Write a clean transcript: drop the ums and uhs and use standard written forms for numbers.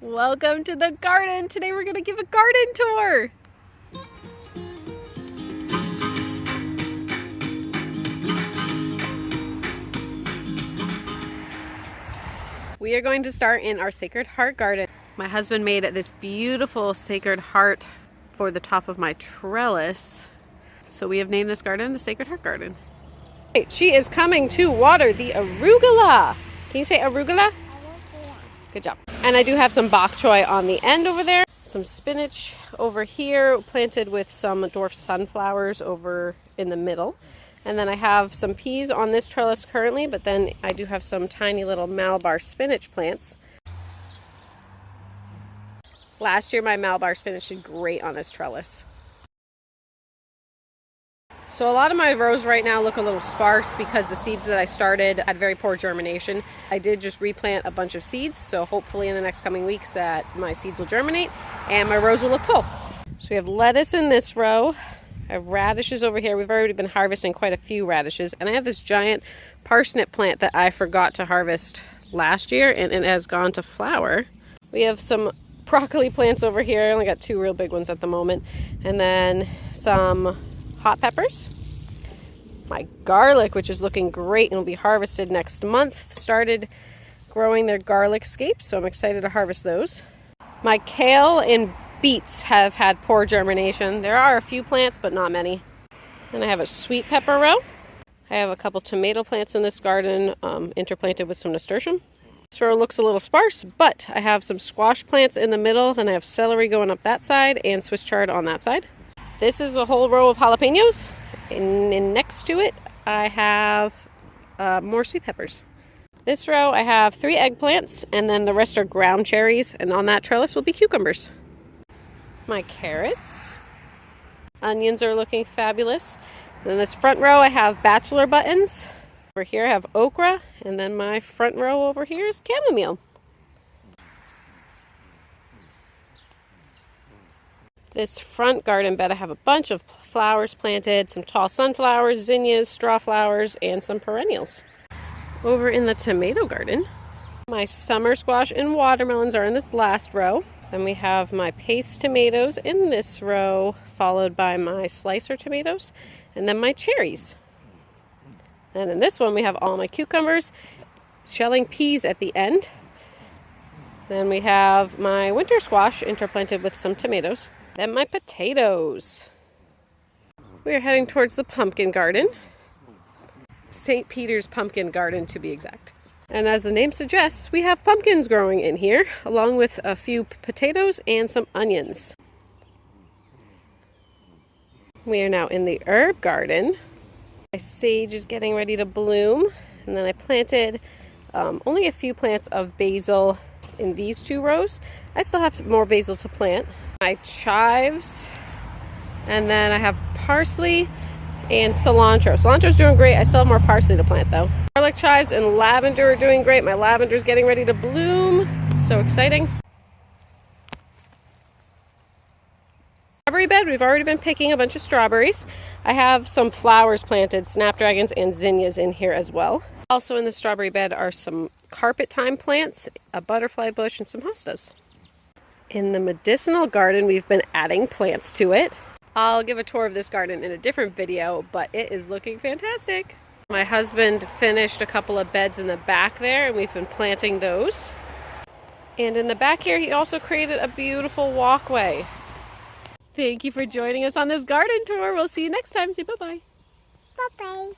Welcome to the garden. Today we're going to give a garden tour. We are going to start in our Sacred Heart garden. My husband made this beautiful Sacred Heart for the top of my trellis. So we have named this garden the Sacred Heart Garden. She is coming to water the arugula. Can you say arugula? Good job. And I do have some bok choy on the end over there. Some spinach over here planted with some dwarf sunflowers over in the middle. And then I have some peas on this trellis currently, but then I do have some tiny little Malabar spinach plants. Last year my Malabar spinach did great on this trellis. So a lot of my rows right now look a little sparse because the seeds that I started had very poor germination. I did just replant a bunch of seeds, so hopefully in the next coming weeks that my seeds will germinate and my rows will look full. So we have lettuce in this row. I have radishes over here. We've already been harvesting quite a few radishes, and I have this giant parsnip plant that I forgot to harvest last year and it has gone to flower. We have some broccoli plants over here. I only got two real big ones at the moment, and then some hot peppers. My garlic, which is looking great and will be harvested next month, started growing their garlic scapes, so I'm excited to harvest those. My kale and beets have had poor germination. There are a few plants, but not many. Then I have a sweet pepper row. I have a couple tomato plants in this garden, interplanted with some nasturtium. This row looks a little sparse, but I have some squash plants in the middle, then I have celery going up that side and Swiss chard on that side. This is a whole row of jalapenos, and next to it I have more sweet peppers. This row I have 3 eggplants, and then the rest are ground cherries, and on that trellis will be cucumbers. My carrots. Onions are looking fabulous. Then this front row I have bachelor buttons. Over here I have okra, and then my front row over here is chamomile. This front garden bed I have a bunch of flowers planted, some tall sunflowers, zinnias, straw flowers, and some perennials. Over in the tomato garden, my summer squash and watermelons are in this last row. Then we have my paste tomatoes in this row, followed by my slicer tomatoes, and then my cherries. And in this one we have all my cucumbers, shelling peas at the end. Then we have my winter squash interplanted with some tomatoes. Then my potatoes. We are heading towards the pumpkin garden. St. Peter's pumpkin garden to be exact. And as the name suggests, we have pumpkins growing in here, along with a few potatoes and some onions. We are now in the herb garden. My sage is getting ready to bloom. And then I planted only a few plants of basil in these 2 rows. I still have more basil to plant. My chives, and then I have parsley and cilantro. Cilantro's doing great. I still have more parsley to plant though. Garlic, chives, and lavender are doing great. My lavender's getting ready to bloom. So exciting. Strawberry bed, we've already been picking a bunch of strawberries. I have some flowers planted, snapdragons and zinnias in here as well. Also in the strawberry bed are some carpet thyme plants, a butterfly bush, and some hostas. In the medicinal garden, we've been adding plants to it. I'll give a tour of this garden in a different video, but it is looking fantastic. My husband finished a couple of beds in the back there, and we've been planting those. And in the back here, he also created a beautiful walkway. Thank you for joining us on this garden tour. We'll see you next time. Say bye-bye. Bye-bye.